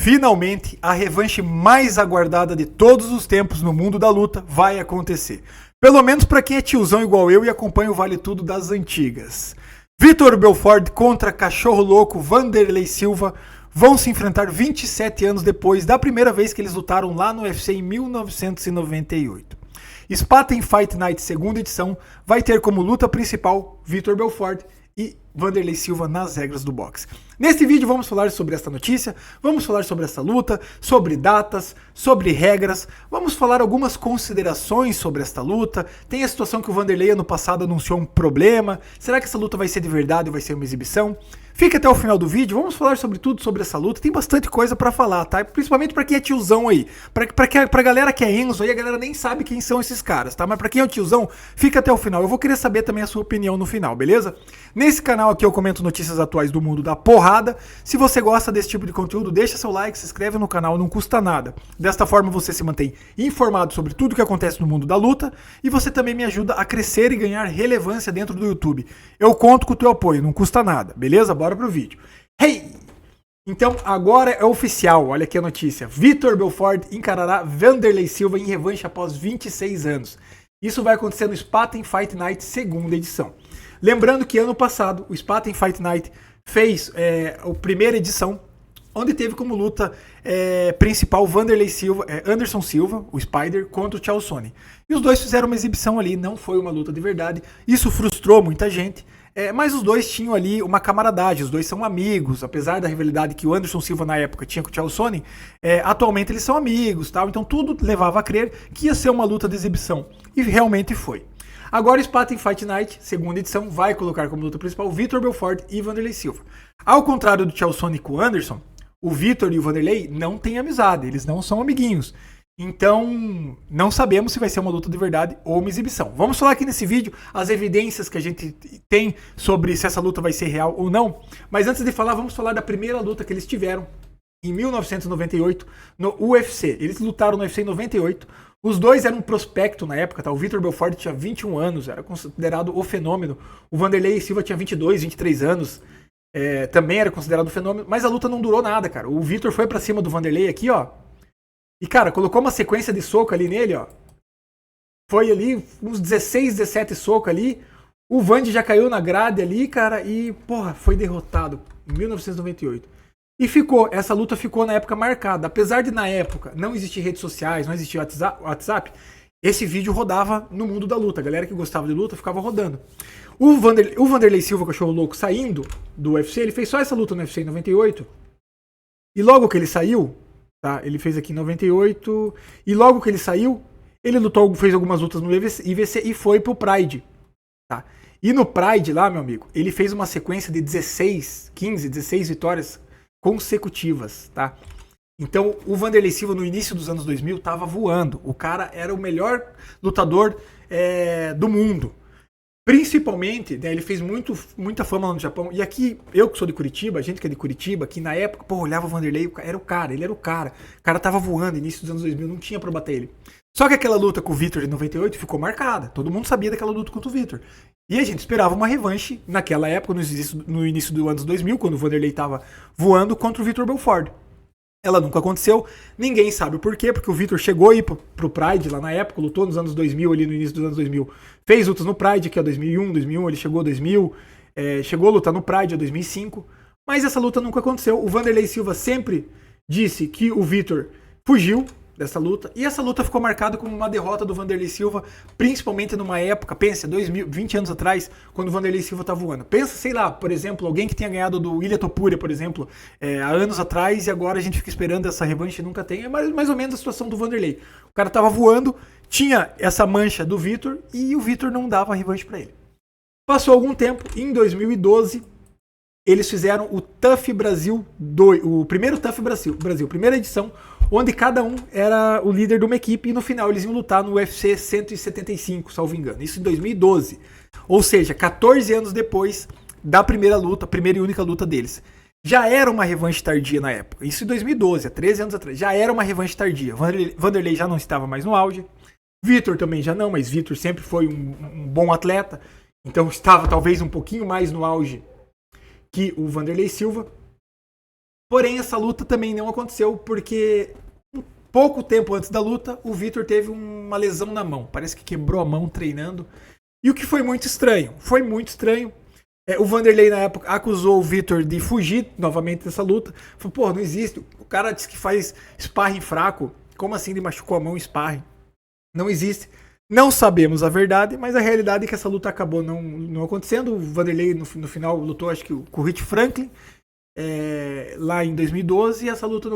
Finalmente, a revanche mais aguardada de todos os tempos no mundo da luta vai acontecer. Pelo menos para quem é tiozão igual eu e acompanha o Vale Tudo das antigas. Vitor Belfort contra Cachorro Louco Wanderlei Silva vão se enfrentar 27 anos depois da primeira vez que eles lutaram lá no UFC em 1998. Spartan Fight Night segunda edição vai ter como luta principal Vitor Belfort e Wanderlei Silva nas regras do boxe. Neste vídeo vamos falar sobre esta notícia, vamos falar sobre essa luta, sobre datas, sobre regras, vamos falar algumas considerações sobre esta luta. Tem a situação que o Wanderlei ano passado anunciou um problema, será que essa luta vai ser de verdade ou vai ser uma exibição? Fica até o final do vídeo, vamos falar sobre tudo sobre essa luta, tem bastante coisa pra falar, tá? Principalmente pra quem é tiozão aí, pra galera que é Enzo aí, a galera nem sabe quem são esses caras, tá? Mas pra quem é o tiozão, fica até o final, eu vou querer saber também a sua opinião no final, beleza? Nesse canal aqui eu comento notícias atuais do mundo da porrada. Se você gosta desse tipo de conteúdo, deixa seu like, se inscreve no canal, não custa nada. Desta forma você se mantém informado sobre tudo que acontece no mundo da luta e você também me ajuda a crescer e ganhar relevância dentro do YouTube. Eu conto com o teu apoio, não custa nada, beleza? Bora pro vídeo. Hey! Então agora é oficial, olha aqui a notícia. Vitor Belfort encarará Wanderlei Silva em revanche após 26 anos. Isso vai acontecer no Spartan Fight Night segunda edição. Lembrando que ano passado o Spartan Fight Night fez a primeira edição, onde teve como luta principal Wanderlei Silva, Anderson Silva, o Spider, contra o Chael Sonnen. E os dois fizeram uma exibição ali, não foi uma luta de verdade. Isso frustrou muita gente, mas os dois tinham ali uma camaradagem, os dois são amigos, apesar da rivalidade que o Anderson Silva na época tinha com o Chael Sonnen, atualmente eles são amigos, tal. Então tudo levava a crer que ia ser uma luta de exibição, e realmente foi. Agora o Spartan Fight Night, segunda edição, vai colocar como luta principal Vitor Belfort e Wanderlei Silva. Ao contrário do Chael Sonnen com o Anderson, o Vitor e o Wanderlei não têm amizade, eles não são amiguinhos. Então, não sabemos se vai ser uma luta de verdade ou uma exibição. Vamos falar aqui nesse vídeo as evidências que a gente tem sobre se essa luta vai ser real ou não. Mas antes de falar, vamos falar da primeira luta que eles tiveram em 1998 no UFC. Eles lutaram no UFC em 98. Os dois eram um prospecto na época, tá? O Vitor Belfort tinha 21 anos, era considerado o fenômeno. O Wanderlei Silva tinha 22, 23 anos, também era considerado o fenômeno. Mas a luta não durou nada, cara. O Vitor foi pra cima do Wanderlei aqui, ó. E, cara, colocou uma sequência de soco ali nele, ó. Foi ali uns 16, 17 socos ali. O Wandy já caiu na grade ali, cara, e, porra, foi derrotado em 1998. E essa luta ficou na época marcada. Apesar de na época não existir redes sociais, não existir WhatsApp, esse vídeo rodava no mundo da luta. A galera que gostava de luta ficava rodando. O Wanderlei Silva, Cachorro Louco, saindo do UFC, ele fez só essa luta no UFC em 98. E logo que ele saiu, tá? Ele fez aqui em 98. E logo que ele saiu, ele lutou, fez algumas lutas no IVC e foi pro Pride, tá? E no Pride lá, meu amigo, ele fez uma sequência de 16 vitórias consecutivas, tá? Então, o Wanderlei Silva no início dos anos 2000 tava voando. O cara era o melhor lutador do mundo. Principalmente, né, ele fez muita fama lá no Japão. E aqui, eu que sou de Curitiba, a gente que é de Curitiba, que na época, pô, olhava o Wanderlei, ele era o cara. O cara tava voando, início dos anos 2000, não tinha pra bater ele. Só que aquela luta com o Vitor de 98 ficou marcada. Todo mundo sabia daquela luta contra o Vitor. E a gente esperava uma revanche naquela época, no início dos anos 2000, quando o Wanderlei tava voando contra o Vitor Belfort. Ela nunca aconteceu, ninguém sabe o porquê, porque o Vitor chegou aí pro Pride lá na época, lutou nos anos 2000, ali no início dos anos 2000. Fez lutas no Pride, que é 2001, ele chegou 2000, chegou a lutar no Pride em 2005. Mas essa luta nunca aconteceu. O Wanderlei Silva sempre disse que o Vitor fugiu dessa luta, e essa luta ficou marcada como uma derrota do Wanderlei Silva, principalmente numa época, pensa, 20 anos atrás, quando o Wanderlei Silva tá voando. Pensa, sei lá, por exemplo, alguém que tenha ganhado do Ilia Topuria, por exemplo, há anos atrás, e agora a gente fica esperando essa revanche e nunca tem. É mais ou menos a situação do Wanderlei. O cara tava voando, tinha essa mancha do Vitor, e o Vitor não dava revanche pra ele. Passou algum tempo, em 2012, eles fizeram o TUF Brasil 2, o primeiro TUF Brasil, primeira edição, onde cada um era o líder de uma equipe e no final eles iam lutar no UFC 175, salvo engano. Isso em 2012. Ou seja, 14 anos depois da primeira e única luta deles. Já era uma revanche tardia na época. Isso em 2012, há 13 anos atrás. Já era uma revanche tardia. Wanderlei já não estava mais no auge. Vitor também já não, mas Vitor sempre foi um bom atleta. Então estava talvez um pouquinho mais no auge que o Wanderlei Silva. Porém, essa luta também não aconteceu porque pouco tempo antes da luta, o Vitor teve uma lesão na mão. Parece que quebrou a mão treinando. E o que foi muito estranho. Foi muito estranho. O Vanderlei, na época, acusou o Vitor de fugir novamente dessa luta. Falou, pô, não existe. O cara disse que faz sparring fraco. Como assim ele machucou a mão em sparring? Não existe. Não sabemos a verdade, mas a realidade é que essa luta acabou não acontecendo. O Vanderlei, no final, lutou, acho que com o Rich Franklin, lá em 2012, e essa luta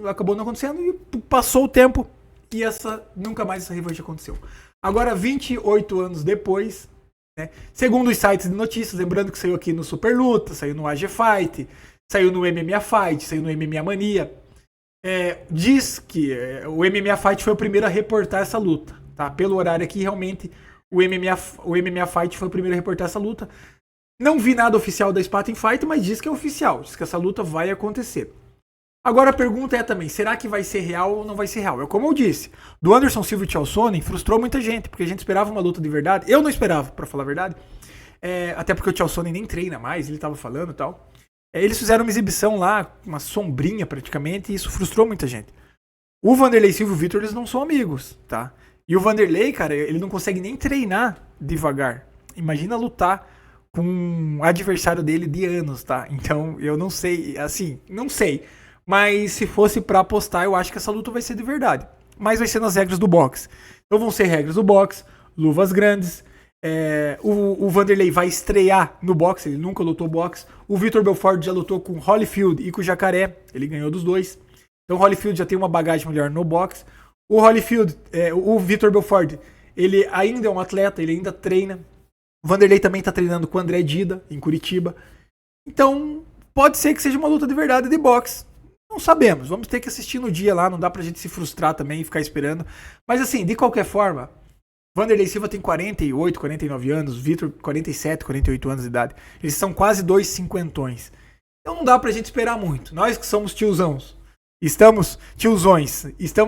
acabou não acontecendo, e passou o tempo, e nunca mais essa revanche aconteceu. Agora, 28 anos depois, né, segundo os sites de notícias, lembrando que saiu aqui no Super Luta, saiu no AG Fight, saiu no MMA Fight, saiu no MMA Mania, diz que o MMA Fight foi o primeiro a reportar essa luta. Tá? Pelo horário aqui, realmente, o MMA Fight foi o primeiro a reportar essa luta. Não vi nada oficial da Spartan Fight, mas diz que é oficial. Diz que essa luta vai acontecer. Agora a pergunta é também, será que vai ser real ou não vai ser real? É como eu disse, do Anderson Silva e Chael Sonnen frustrou muita gente, porque a gente esperava uma luta de verdade. Eu não esperava, pra falar a verdade. Até porque o Chael Sonnen nem treina mais, ele tava falando e tal. Eles fizeram uma exibição lá, uma sombrinha praticamente, e isso frustrou muita gente. O Vanderlei Silva e o Vitor, eles não são amigos, tá? E o Vanderlei, cara, ele não consegue nem treinar devagar. Imagina lutar com um adversário dele de anos, tá? Então, eu não sei, assim, não sei. Mas se fosse pra apostar, eu acho que essa luta vai ser de verdade. Mas vai ser nas regras do boxe. Então vão ser regras do boxe, luvas grandes. O Vanderlei vai estrear no boxe, ele nunca lutou boxe. O Vitor Belfort já lutou com o Holyfield e com o Jacaré, ele ganhou dos dois. Então o Holyfield já tem uma bagagem melhor no boxe. O Holyfield, o Vitor Belfort, ele ainda é um atleta, ele ainda treina. O Vanderlei também está treinando com o André Dida, em Curitiba. Então, pode ser que seja uma luta de verdade de boxe. Não sabemos, vamos ter que assistir no dia lá, não dá pra gente se frustrar também e ficar esperando. Mas assim, de qualquer forma, Vanderlei Silva tem 48, 49 anos, Vitor 47, 48 anos de idade. Eles são quase dois cinquentões. Então não dá pra gente esperar muito. Nós que somos tiozões, estamos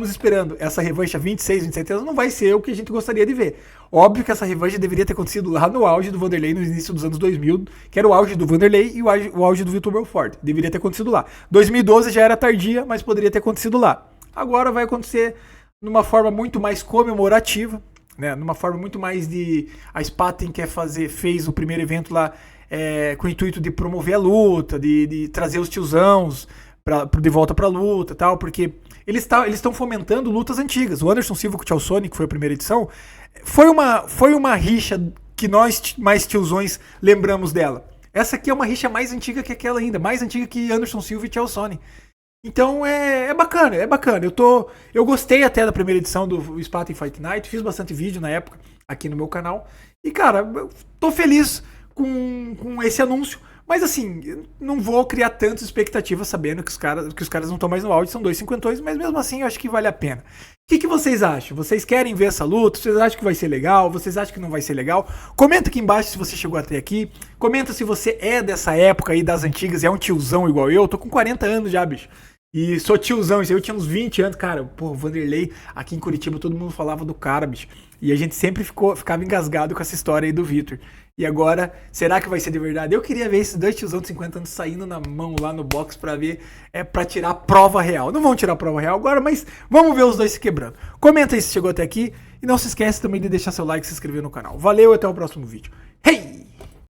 esperando essa revanche a 26, 27 anos, não vai ser o que a gente gostaria de ver. Óbvio que essa revanche deveria ter acontecido lá no auge do Vanderlei, no início dos anos 2000, que era o auge do Vanderlei e o auge do Vitor Belfort. Deveria ter acontecido lá. 2012 já era tardia, mas poderia ter acontecido lá. Agora vai acontecer numa forma muito mais comemorativa, né? Numa forma muito mais de... A Spartan fez o primeiro evento lá com o intuito de promover a luta, de trazer os tiozãos de volta pra luta e tal, porque eles estão fomentando lutas antigas. O Anderson Silva com o Chael Sonnen, que foi a primeira edição, foi uma rixa que nós, mais tiozões, lembramos dela. Essa aqui é uma rixa mais antiga que aquela ainda, mais antiga que Anderson Silva e Chael Sonnen. Então é bacana. Eu gostei até da primeira edição do Spartan Fight Night, fiz bastante vídeo na época aqui no meu canal. E cara, eu tô feliz com esse anúncio. Mas assim, não vou criar tantas expectativas sabendo que os caras não estão mais no auge, são dois cinquentões, mas mesmo assim eu acho que vale a pena. O que vocês acham? Vocês querem ver essa luta? Vocês acham que vai ser legal? Vocês acham que não vai ser legal? Comenta aqui embaixo se você chegou até aqui. Comenta se você é dessa época aí das antigas e é um tiozão igual eu. Tô com 40 anos já, bicho. E sou tiozão, eu tinha uns 20 anos, cara, pô, o Vanderlei, aqui em Curitiba, todo mundo falava do cara, bicho. E a gente sempre ficava engasgado com essa história aí do Vitor. E agora, será que vai ser de verdade? Eu queria ver esses dois tiozão de 50 anos saindo na mão lá no box pra ver, pra tirar a prova real. Não vão tirar a prova real agora, mas vamos ver os dois se quebrando. Comenta aí se chegou até aqui e não se esquece também de deixar seu like e se inscrever no canal. Valeu e até o próximo vídeo. Hey!